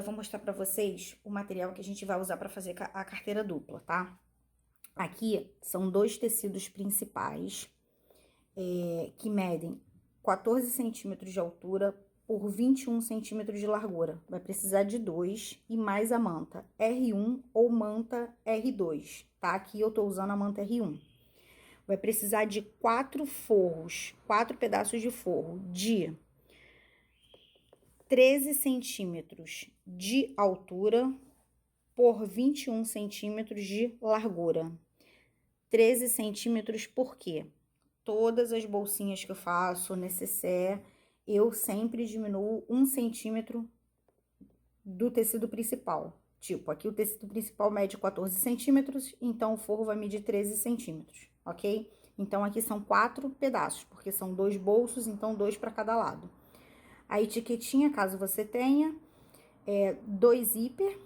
vou mostrar pra vocês o material que a gente vai usar pra fazer a carteira dupla, tá? Aqui são 2 tecidos principais, que medem 14 centímetros de altura por 21 centímetros de largura. Vai precisar de 2 e mais a manta R1 ou manta R2, tá? Aqui eu tô usando a manta R1. Vai precisar de 4 forros, 4 pedaços de forro de 13 centímetros de altura por 21 centímetros de largura. 13 centímetros por quê? Todas as bolsinhas que eu faço, necessaire, eu sempre diminuo 1 centímetro do tecido principal. Tipo, aqui o tecido principal mede 14 centímetros, então o forro vai medir 13 centímetros, ok? Então, aqui são 4 pedaços, porque são 2 bolsos, então 2 para cada lado. A etiquetinha, caso você tenha, 2 zíper,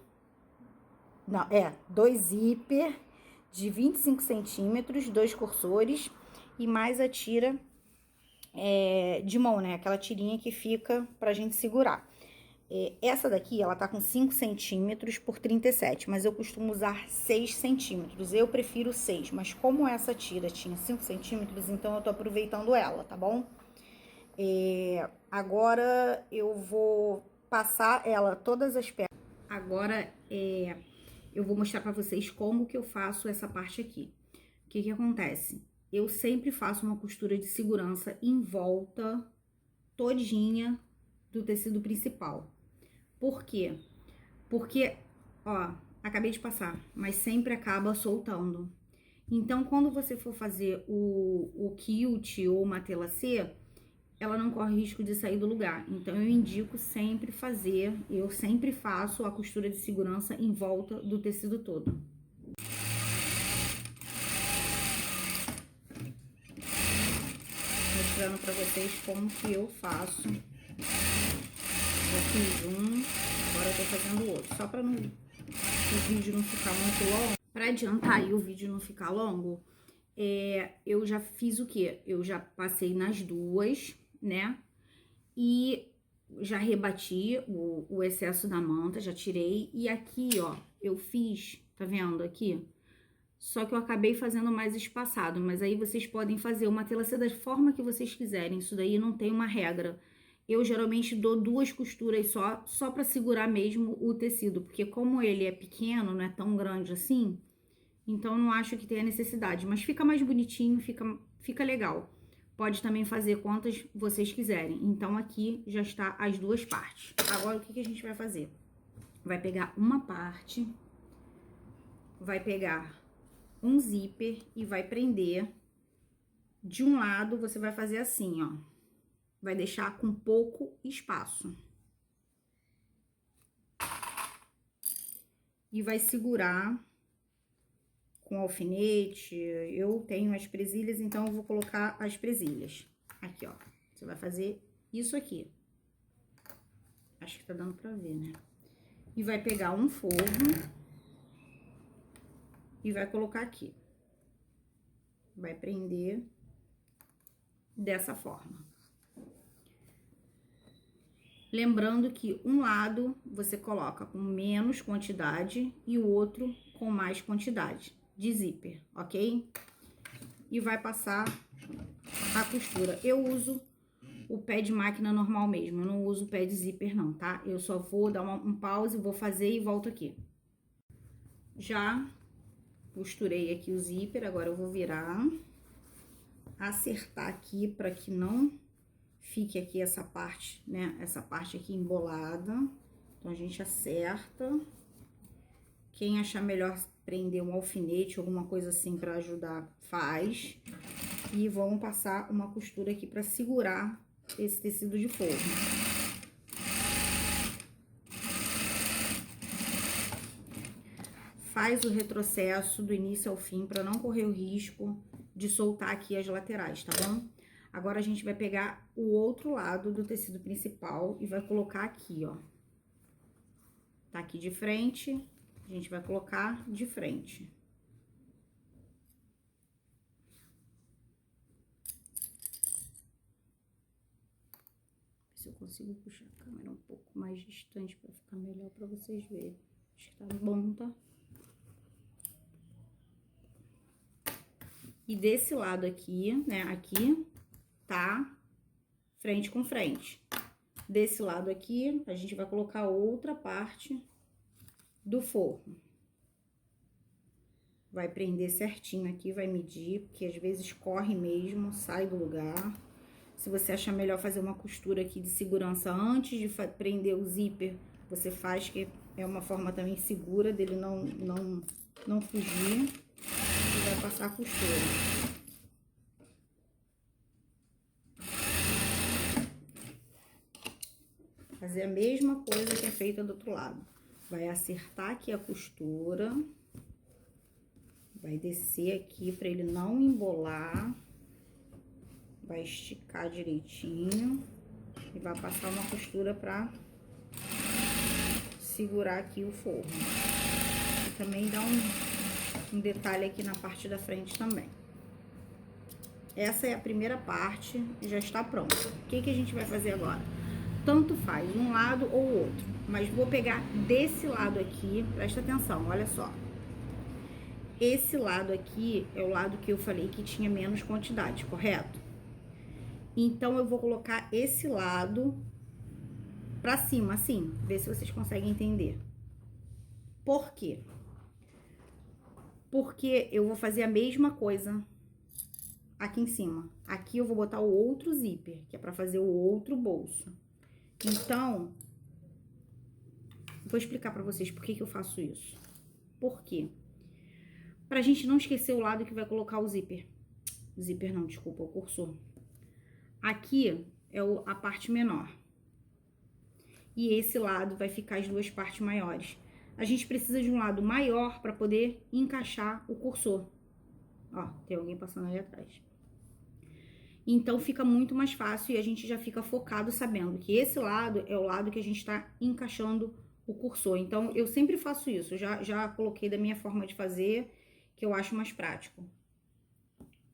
não, 2 zíper de 25 centímetros, 2 cursores e mais a tira de mão, né? Aquela tirinha que fica pra gente segurar. Essa daqui, ela tá com 5 centímetros por 37, mas eu costumo usar 6 centímetros. Eu prefiro 6, mas como essa tira tinha 5 centímetros, então eu tô aproveitando ela, tá bom? Agora eu vou passar ela todas as peças. Agora eu vou mostrar pra vocês como que eu faço essa parte aqui. O que que acontece? Eu sempre faço uma costura de segurança em volta todinha do tecido principal. Por quê? Porque, ó, acabei de passar, mas sempre acaba soltando. Então, quando você for fazer o quilt ou uma telacê, ela não corre risco de sair do lugar. Então, eu indico sempre fazer, eu sempre faço a costura de segurança em volta do tecido todo. Mostrando pra vocês como que eu faço. Já fiz um, agora eu tô fazendo o outro. Só pra não, o vídeo não ficar muito longo. Pra adiantar aí o vídeo não ficar longo, eu já fiz o quê? Eu já passei nas duas, né? E já rebati o excesso da manta, já tirei. E aqui, ó, eu fiz, tá vendo aqui? Só que eu acabei fazendo mais espaçado, mas aí vocês podem fazer uma telacê da forma que vocês quiserem. Isso daí não tem uma regra. Eu geralmente dou 2 costuras só pra segurar mesmo o tecido, porque como ele é pequeno, não é tão grande assim, então não acho que tenha necessidade, mas fica mais bonitinho, fica legal. Pode também fazer quantas vocês quiserem. Então aqui já está as 2 partes. Agora o que que a gente vai fazer? Vai pegar uma parte, vai pegar um zíper e vai prender. De um lado, você vai fazer assim, ó. Vai deixar com pouco espaço. E vai segurar com alfinete. Eu tenho as presilhas, então eu vou colocar as presilhas. Aqui, ó. Você vai fazer isso aqui. Acho que tá dando pra ver, né? E vai pegar um forro e vai colocar aqui. Vai prender dessa forma. Lembrando que um lado você coloca com menos quantidade e o outro com mais quantidade de zíper, ok? E vai passar a costura. Eu uso o pé de máquina normal mesmo, eu não uso o pé de zíper não, tá? Eu só vou dar um pause, vou fazer e volto aqui. Já costurei aqui o zíper, agora eu vou virar, acertar aqui para que não fique aqui essa parte, né? Essa parte aqui embolada. Então, a gente acerta. Quem achar melhor prender um alfinete, alguma coisa assim para ajudar, faz. E vamos passar uma costura aqui para segurar esse tecido de forro. Faz o retrocesso do início ao fim para não correr o risco de soltar aqui as laterais, tá bom? Agora, a gente vai pegar o outro lado do tecido principal e vai colocar aqui, ó. Tá aqui de frente, a gente vai colocar de frente. Se eu consigo puxar a câmera um pouco mais distante para ficar melhor para vocês verem. Acho que tá bom, tá? E desse lado aqui, né, aqui tá frente com frente. Desse lado aqui, a gente vai colocar outra parte do forro. Vai prender certinho aqui, vai medir, porque às vezes corre mesmo, sai do lugar. Se você achar melhor fazer uma costura aqui de segurança antes de prender o zíper, você faz, que é uma forma também segura dele não fugir. E vai passar a costura. Fazer a mesma coisa que é feita do outro lado. Vai acertar aqui a costura. Vai descer aqui para ele não embolar. Vai esticar direitinho. E vai passar uma costura para segurar aqui o forro. E também dá um detalhe aqui na parte da frente também. Essa é a primeira parte e já está pronta. O que a gente vai fazer agora? Tanto faz um lado ou outro, mas vou pegar desse lado aqui, presta atenção, olha só. Esse lado aqui é o lado que eu falei que tinha menos quantidade, correto? Então, eu vou colocar esse lado pra cima, assim, ver se vocês conseguem entender. Por quê? Porque eu vou fazer a mesma coisa aqui em cima. Aqui eu vou botar o outro zíper, que é pra fazer o outro bolso. Então, vou explicar pra vocês por que eu faço isso. Por quê? Pra gente não esquecer o lado que vai colocar o zíper. Zíper não, desculpa, o cursor. Aqui é a parte menor. E esse lado vai ficar as duas partes maiores. A gente precisa de um lado maior para poder encaixar o cursor. Ó, tem alguém passando ali atrás. Então, fica muito mais fácil e a gente já fica focado sabendo que esse lado é o lado que a gente está encaixando o cursor. Então, eu sempre faço isso. Já coloquei da minha forma de fazer, que eu acho mais prático.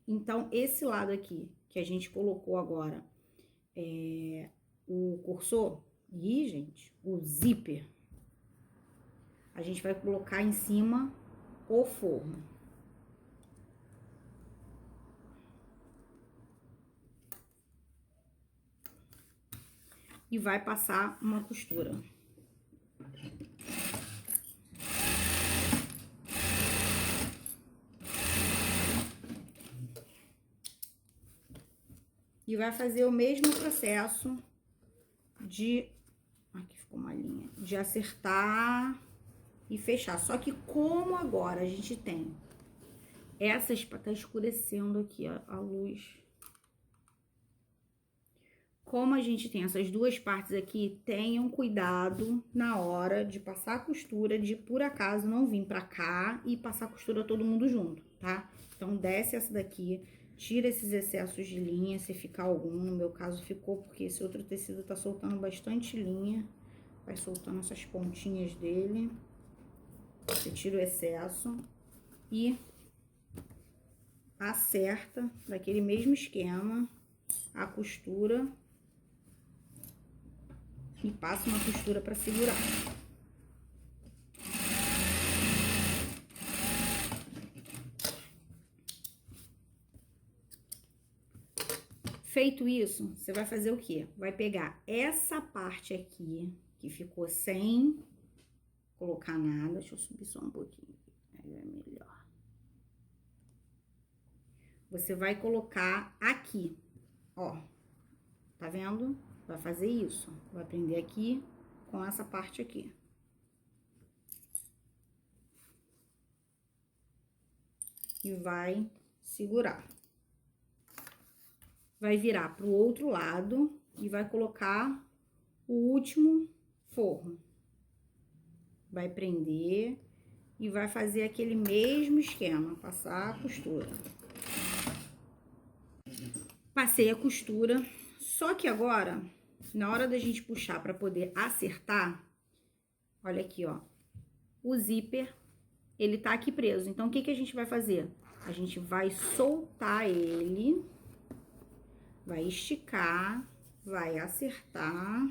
Então, esse lado aqui, que a gente colocou agora, o cursor, e, gente, o zíper, a gente vai colocar em cima o forro. E vai passar uma costura. E vai fazer o mesmo processo de... Aqui ficou uma linha. De acertar e fechar. Só que como agora a gente tem essas... Tá escurecendo aqui a luz. Como a gente tem essas duas partes aqui, tenham cuidado na hora de passar a costura, de por acaso não vir pra cá e passar a costura todo mundo junto, tá? Então, desce essa daqui, tira esses excessos de linha, se ficar algum. No meu caso, ficou porque esse outro tecido tá soltando bastante linha. Vai soltando essas pontinhas dele. Você tira o excesso e acerta daquele mesmo esquema a costura. E passa uma costura para segurar. Feito isso, você vai fazer o quê? Vai pegar essa parte aqui, que ficou sem colocar nada. Deixa eu subir só um pouquinho, aí é melhor. Você vai colocar aqui, ó. Tá vendo? Vai fazer isso. Vai prender aqui com essa parte aqui. E vai segurar. Vai virar pro outro lado e vai colocar o último forro. Vai prender e vai fazer aquele mesmo esquema, passar a costura. Passei a costura, só que agora, na hora da gente puxar para poder acertar, olha aqui, ó, o zíper, ele tá aqui preso. Então, o que a gente vai fazer? A gente vai soltar ele, vai esticar vai acertar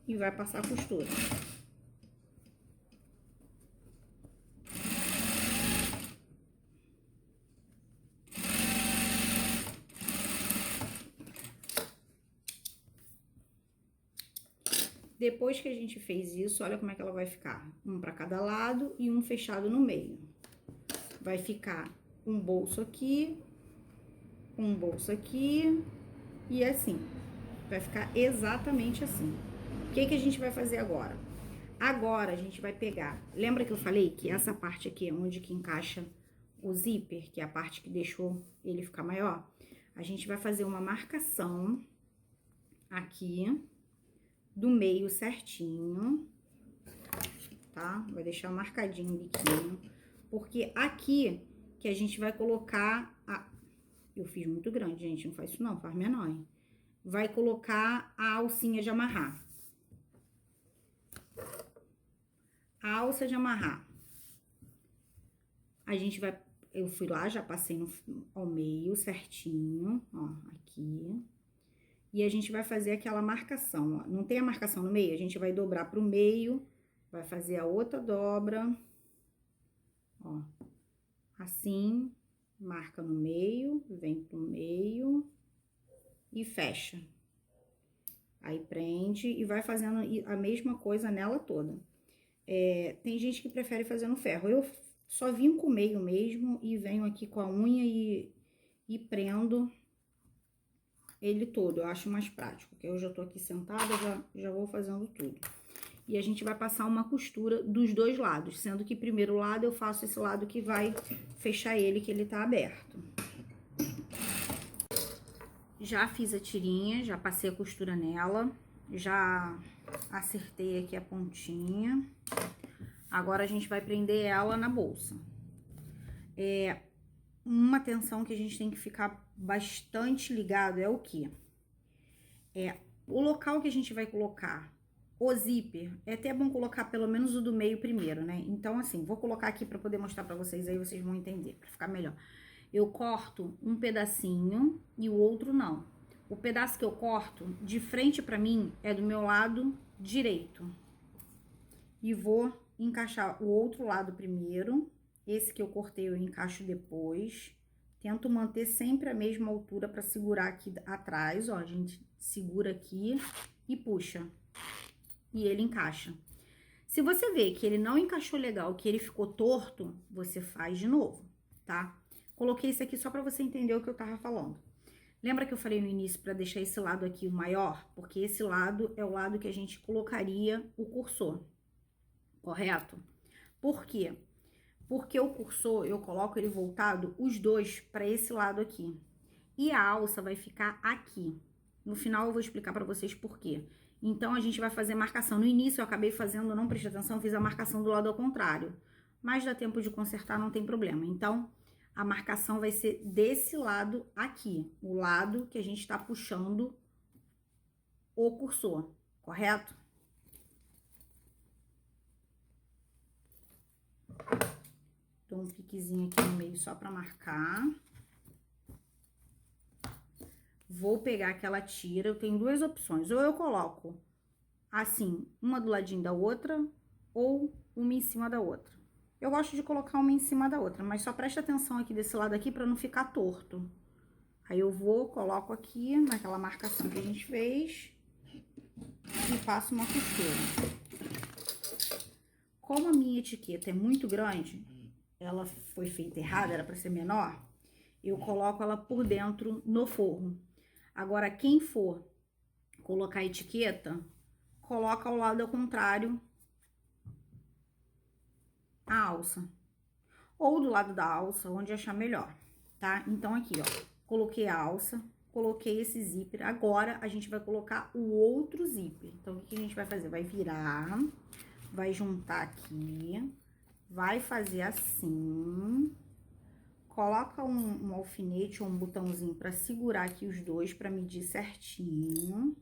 e vai passar a costura. Depois que a gente fez isso, olha como é que ela vai ficar. Um para cada lado e um fechado no meio. Vai ficar um bolso aqui e assim. Vai ficar exatamente assim. O que que a gente vai fazer agora? Agora a gente vai pegar... Lembra que eu falei que essa parte aqui é onde que encaixa o zíper, que é a parte que deixou ele ficar maior? A gente vai fazer uma marcação aqui do meio certinho, tá? Vai deixar marcadinho o biquinho, porque aqui que a gente vai colocar a... Eu fiz muito grande, gente, não faz isso não, faz menor, hein? Vai colocar a alcinha de amarrar. A alça de amarrar. A gente vai... Eu fui lá, já passei ao meio certinho, ó, aqui. E a gente vai fazer aquela marcação, ó. Não tem a marcação no meio? A gente vai dobrar pro meio, vai fazer a outra dobra, ó. Assim, marca no meio, vem pro meio e fecha. Aí prende e vai fazendo a mesma coisa nela toda. Tem gente que prefere fazer no ferro. Eu só vim com o meio mesmo e venho aqui com a unha e prendo ele todo. Eu acho mais prático, porque eu já tô aqui sentada, já vou fazendo tudo. E a gente vai passar uma costura dos dois lados, sendo que primeiro lado eu faço esse lado que vai fechar ele, que ele tá aberto. Já fiz a tirinha, já passei a costura nela, já acertei aqui a pontinha. Agora a gente vai prender ela na bolsa. Uma atenção que a gente tem que ficar bastante ligado é o quê? O local que a gente vai colocar o zíper, é até bom colocar pelo menos o do meio primeiro, né? Então, assim, vou colocar aqui pra poder mostrar pra vocês, aí vocês vão entender, pra ficar melhor. Eu corto um pedacinho e o outro não. O pedaço que eu corto, de frente pra mim, é do meu lado direito. E vou encaixar o outro lado primeiro. Esse que eu cortei eu encaixo depois. Tento manter sempre a mesma altura pra segurar aqui atrás, ó. A gente segura aqui e puxa. E ele encaixa. Se você vê que ele não encaixou legal, que ele ficou torto, você faz de novo, tá? Coloquei isso aqui só pra você entender o que eu tava falando. Lembra que eu falei no início pra deixar esse lado aqui o maior? Porque esse lado é o lado que a gente colocaria o cursor, correto? Por quê? Porque o cursor, eu coloco ele voltado, os dois, pra esse lado aqui. E a alça vai ficar aqui. No final eu vou explicar pra vocês por quê. Então, a gente vai fazer marcação. No início eu acabei fazendo, não prestei atenção, fiz a marcação do lado ao contrário. Mas dá tempo de consertar, não tem problema. Então, a marcação vai ser desse lado aqui. O lado que a gente tá puxando o cursor, correto? Dou um piquezinho aqui no meio só pra marcar. Vou pegar aquela tira, eu tenho duas opções. Ou eu coloco assim, uma do ladinho da outra, ou uma em cima da outra. Eu gosto de colocar uma em cima da outra, mas só presta atenção aqui desse lado aqui pra não ficar torto. Aí eu vou, coloco aqui naquela marcação que a gente fez e passo uma costura. Como a minha etiqueta é muito grande, ela foi feita errada, era pra ser menor, eu coloco ela por dentro no forro. Agora, quem for colocar a etiqueta, coloca ao lado ao contrário a alça. Ou do lado da alça, onde achar melhor, tá? Então, aqui, ó, coloquei a alça, coloquei esse zíper. Agora, a gente vai colocar o outro zíper. Então, o que a gente vai fazer? Vai virar, vai juntar aqui, vai fazer assim, coloca um alfinete ou um botãozinho pra segurar aqui os dois, pra medir certinho,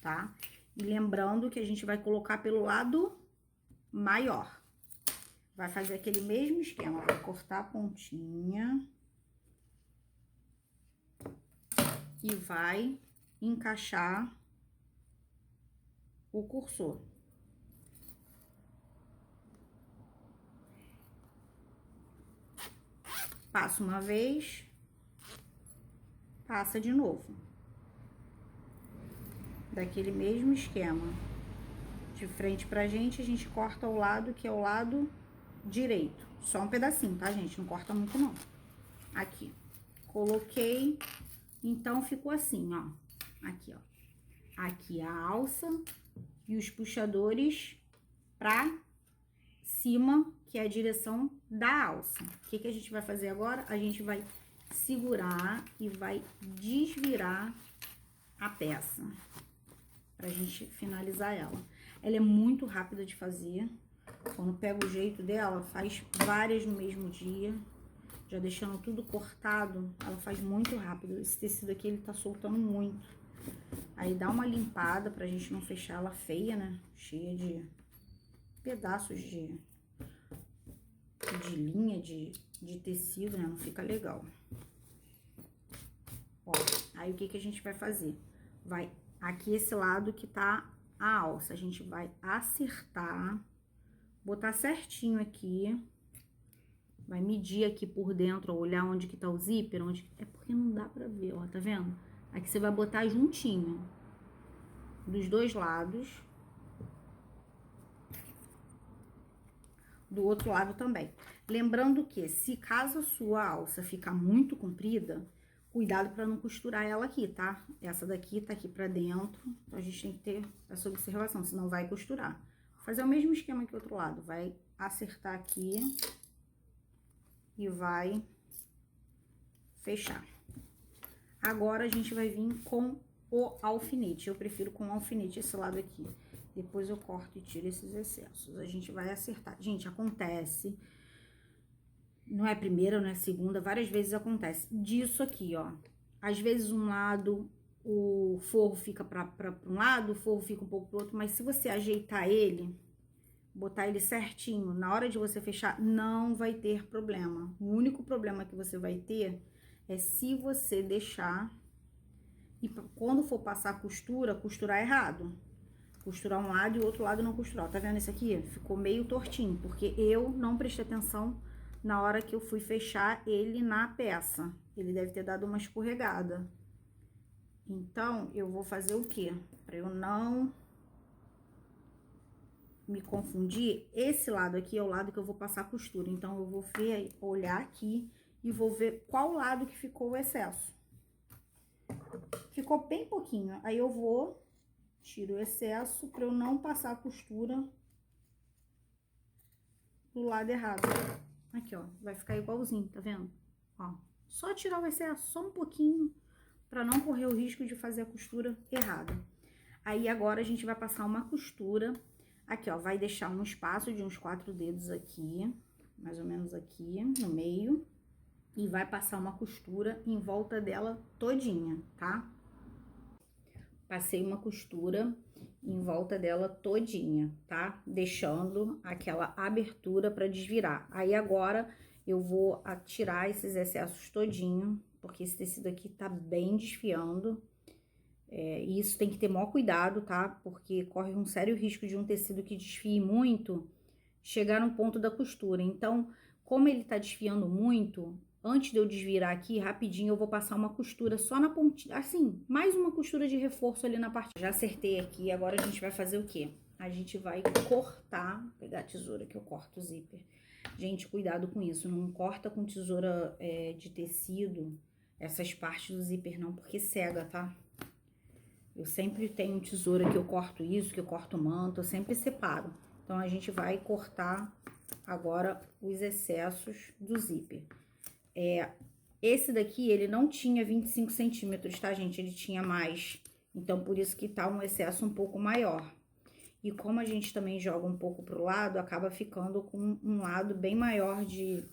tá? E lembrando que a gente vai colocar pelo lado maior. Vai fazer aquele mesmo esquema, vai cortar a pontinha. e vai encaixar o cursor. Passa uma vez, passa de novo. Daquele mesmo esquema. De frente pra gente, a gente corta o lado que é o lado direito. Só um pedacinho, tá, gente? Não corta muito, não. Aqui. Coloquei. Então, ficou assim, ó. Aqui, ó. Aqui a alça e os puxadores pra cima, que é a direção da alça. O que que a gente vai fazer agora? A gente vai segurar e vai desvirar a peça pra gente finalizar ela. Ela é muito rápida de fazer. Quando pega o jeito dela, faz várias no mesmo dia. Já deixando tudo cortado, ela faz muito rápido. Esse tecido aqui, ele tá soltando muito. Aí dá uma limpada pra gente não fechar ela feia, né? Cheia de pedaços de linha, de tecido, né? Não fica legal. Ó, aí o que que a gente vai fazer? Vai aqui esse lado que tá a alça, a gente vai acertar, botar certinho aqui. Vai medir aqui por dentro, ó, olhar onde que tá o zíper, onde... É porque não dá pra ver, ó, tá vendo? Aqui você vai botar juntinho, dos dois lados. Do outro lado também. Lembrando que, se caso a sua alça ficar muito comprida, cuidado pra não costurar ela aqui, tá? Essa daqui tá aqui pra dentro, então a gente tem que ter essa observação, senão vai costurar. Vou fazer o mesmo esquema que o outro lado, vai acertar aqui e vai fechar. Agora, a gente vai vir com o alfinete. Eu prefiro com o alfinete esse lado aqui. Depois eu corto e tiro esses excessos. A gente vai acertar. Gente, acontece. Não é primeira, não é segunda. Várias vezes acontece. Disso aqui, ó. Às vezes um lado, o forro fica pra um lado, o forro fica um pouco pro outro. Mas se você ajeitar ele, botar ele certinho, na hora de você fechar, não vai ter problema. O único problema que você vai ter é se você deixar e quando for passar a costura, costurar errado. Costurar um lado e o outro lado não costurar. Tá vendo esse aqui? Ficou meio tortinho, porque eu não prestei atenção na hora que eu fui fechar ele na peça. Ele deve ter dado uma escorregada. Então, eu vou fazer o quê? Pra eu não me confundir, esse lado aqui é o lado que eu vou passar a costura. Então, eu vou ver, olhar aqui e vou ver qual lado que ficou o excesso. Ficou bem pouquinho. Aí, eu vou, tiro o excesso pra eu não passar a costura do lado errado. Aqui, ó, vai ficar igualzinho, tá vendo? Ó, só tirar o excesso, só um pouquinho, pra não correr o risco de fazer a costura errada. Aí, agora, a gente vai passar uma costura. Aqui, ó, vai deixar um espaço de uns 4 dedos aqui, mais ou menos aqui, no meio. E vai passar uma costura em volta dela todinha, tá? Passei uma costura em volta dela todinha, tá? Deixando aquela abertura pra desvirar. Aí, agora, eu vou tirar esses excessos todinho, porque esse tecido aqui tá bem desfiando. E isso tem que ter maior cuidado, tá? Porque corre um sério risco de um tecido que desfie muito chegar no ponto da costura. Então, como ele tá desfiando muito, antes de eu desvirar aqui, rapidinho, eu vou passar uma costura só na pontinha, assim, mais uma costura de reforço ali na parte. Já acertei aqui, agora a gente vai fazer o quê? A gente vai cortar, pegar a tesoura que eu corto o zíper. Gente, cuidado com isso, não corta com tesoura de tecido essas partes do zíper não, porque cega, tá? Eu sempre tenho tesoura que eu corto isso, que eu corto manto, eu sempre separo. Então, a gente vai cortar agora os excessos do zíper. Esse daqui, ele não tinha 25 centímetros, tá, gente? Ele tinha mais. Então, por isso que tá um excesso um pouco maior. E como a gente também joga um pouco pro lado, acaba ficando com um lado bem maior de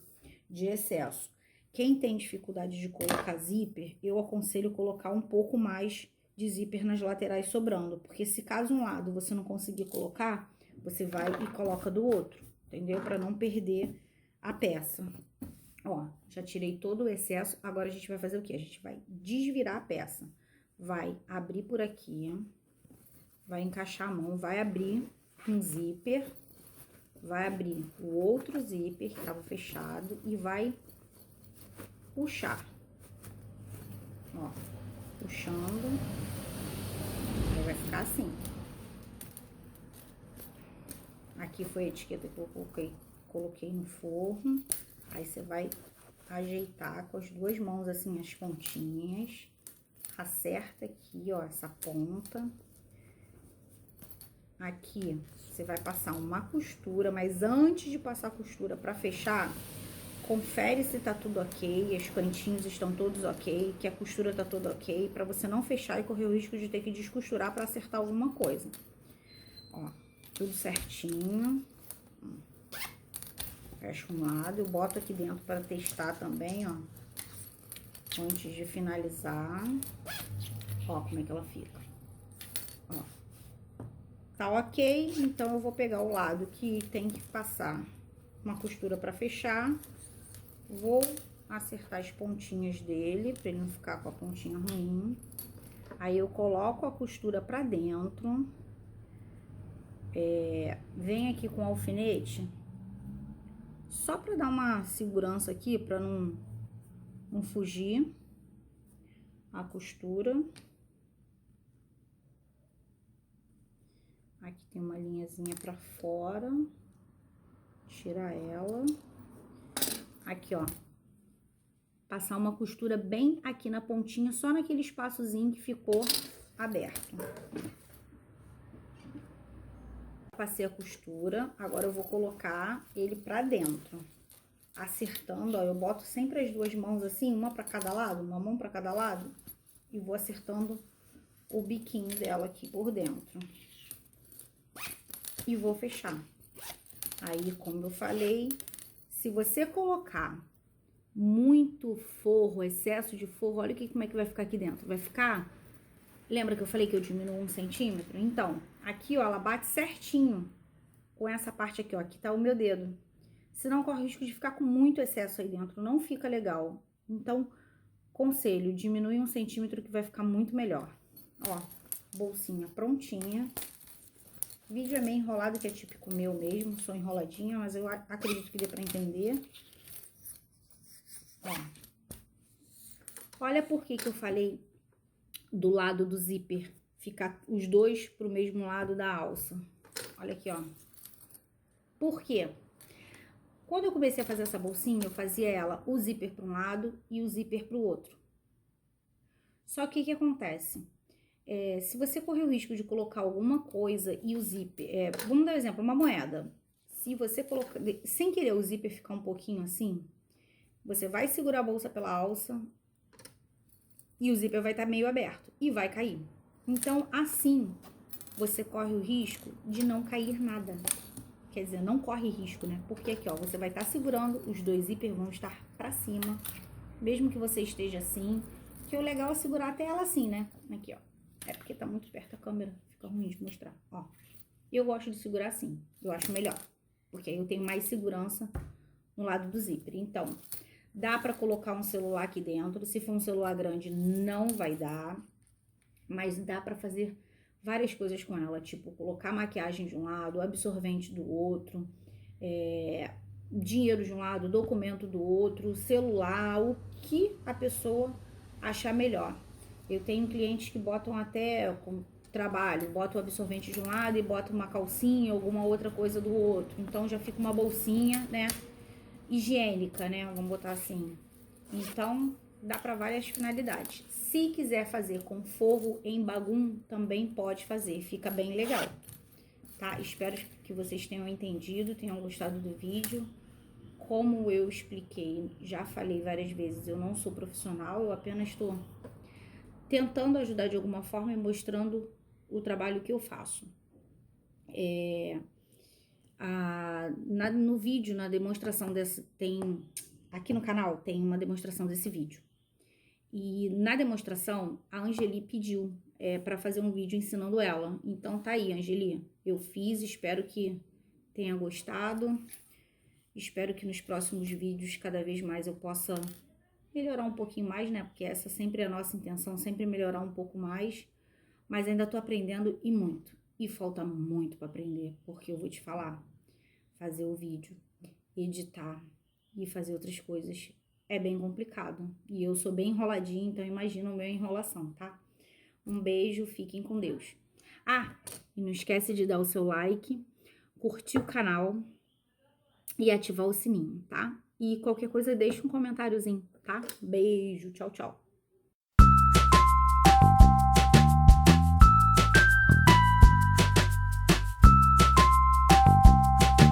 excesso. Quem tem dificuldade de colocar zíper, eu aconselho colocar um pouco mais de zíper nas laterais sobrando, porque se caso um lado você não conseguir colocar, você vai e coloca do outro, entendeu? Para não perder a peça. Ó, já tirei todo o excesso, agora a gente vai fazer o quê? A gente vai desvirar a peça. Vai abrir por aqui, vai encaixar a mão, vai abrir um zíper, vai abrir o outro zíper que tava fechado e vai puxar. Ó, puxando, aí vai ficar assim. Aqui foi a etiqueta que eu coloquei no forno. Aí você vai ajeitar com as duas mãos assim as pontinhas. Acerta aqui, ó, essa ponta. Aqui você vai passar uma costura, mas antes de passar a costura pra fechar, confere se tá tudo ok, os cantinhos estão todos ok, que a costura tá toda ok, pra você não fechar e correr o risco de ter que descosturar pra acertar alguma coisa. Ó, tudo certinho. Fecho um lado, eu boto aqui dentro para testar também, ó. Antes de finalizar. Ó, como é que ela fica. Ó. Tá ok, então eu vou pegar o lado que tem que passar uma costura para fechar. Vou acertar as pontinhas dele, para ele não ficar com a pontinha ruim. Aí eu coloco a costura para dentro. Vem aqui com o alfinete. Só para dar uma segurança aqui, para não fugir a costura. Aqui tem uma linhazinha pra fora. Tira ela. Aqui, ó. Passar uma costura bem aqui na pontinha, só naquele espaçozinho que ficou aberto. Passei a costura, agora eu vou colocar ele pra dentro. Acertando, ó, eu boto sempre as duas mãos assim, uma pra cada lado, uma mão pra cada lado. E vou acertando o biquinho dela aqui por dentro. E vou fechar. Aí, como eu falei, se você colocar muito forro, excesso de forro, olha como é que vai ficar aqui dentro. Vai ficar... Lembra que eu falei que eu diminuo 1 centímetro? Então, aqui, ó, ela bate certinho com essa parte aqui, ó. Aqui tá o meu dedo. Senão corre o risco de ficar com muito excesso aí dentro. Não fica legal. Então, conselho, diminui 1 centímetro que vai ficar muito melhor. Ó, bolsinha prontinha. O vídeo é meio enrolado, que é típico meu mesmo. Sou enroladinha, mas eu acredito que dê pra entender. Ó. Olha por que eu falei do lado do zíper ficar os dois pro mesmo lado da alça. Olha aqui, ó. Por quê? Quando eu comecei a fazer essa bolsinha, eu fazia ela o zíper para um lado e o zíper para o outro. Só que o que acontece? Se você correr o risco de colocar alguma coisa e o zíper... vamos dar um exemplo, uma moeda. Se você colocar... Sem querer o zíper ficar um pouquinho assim, você vai segurar a bolsa pela alça e o zíper vai estar meio aberto e vai cair. Então, assim, você corre o risco de não cair nada. Quer dizer, não corre risco, né? Porque aqui, ó, você vai estar segurando, os dois zíper vão estar pra cima, mesmo que você esteja assim, que o legal é segurar até ela assim, né? Aqui, ó. É porque tá muito perto a câmera, fica ruim de mostrar, ó. Eu gosto de segurar assim, eu acho melhor, porque aí eu tenho mais segurança no lado do zíper. Então, dá pra colocar um celular aqui dentro, se for um celular grande não vai dar, mas dá pra fazer várias coisas com ela, tipo colocar maquiagem de um lado, absorvente do outro, dinheiro de um lado, documento do outro, celular, o que a pessoa achar melhor. Eu tenho clientes que botam até com trabalho, botam o absorvente de um lado e botam uma calcinha, alguma outra coisa do outro. Então já fica uma bolsinha, né, higiênica, né, vamos botar assim. Então dá para várias finalidades. Se quiser fazer com forro em bagum, também pode fazer, fica bem legal, tá? Espero que vocês tenham entendido, tenham gostado do vídeo. Como eu expliquei, já falei várias vezes, eu não sou profissional, eu apenas estou tentando ajudar de alguma forma e mostrando o trabalho que eu faço. No vídeo, na demonstração desse, aqui no canal tem uma demonstração desse vídeo. E na demonstração, a Angeli pediu para fazer um vídeo ensinando ela. Então tá aí, Angeli, eu fiz, espero que tenha gostado. Espero que nos próximos vídeos, cada vez mais, eu possa melhorar um pouquinho mais, né? Porque essa sempre é a nossa intenção, sempre melhorar um pouco mais. Mas ainda tô aprendendo e muito. E falta muito para aprender, porque eu vou te falar, fazer o vídeo, editar e fazer outras coisas é bem complicado. E eu sou bem enroladinha, então imagina a minha enrolação, tá? Um beijo, fiquem com Deus. Ah, e não esquece de dar o seu like, curtir o canal e ativar o sininho, tá? E qualquer coisa deixa um comentáriozinho, tá? Beijo, tchau, tchau.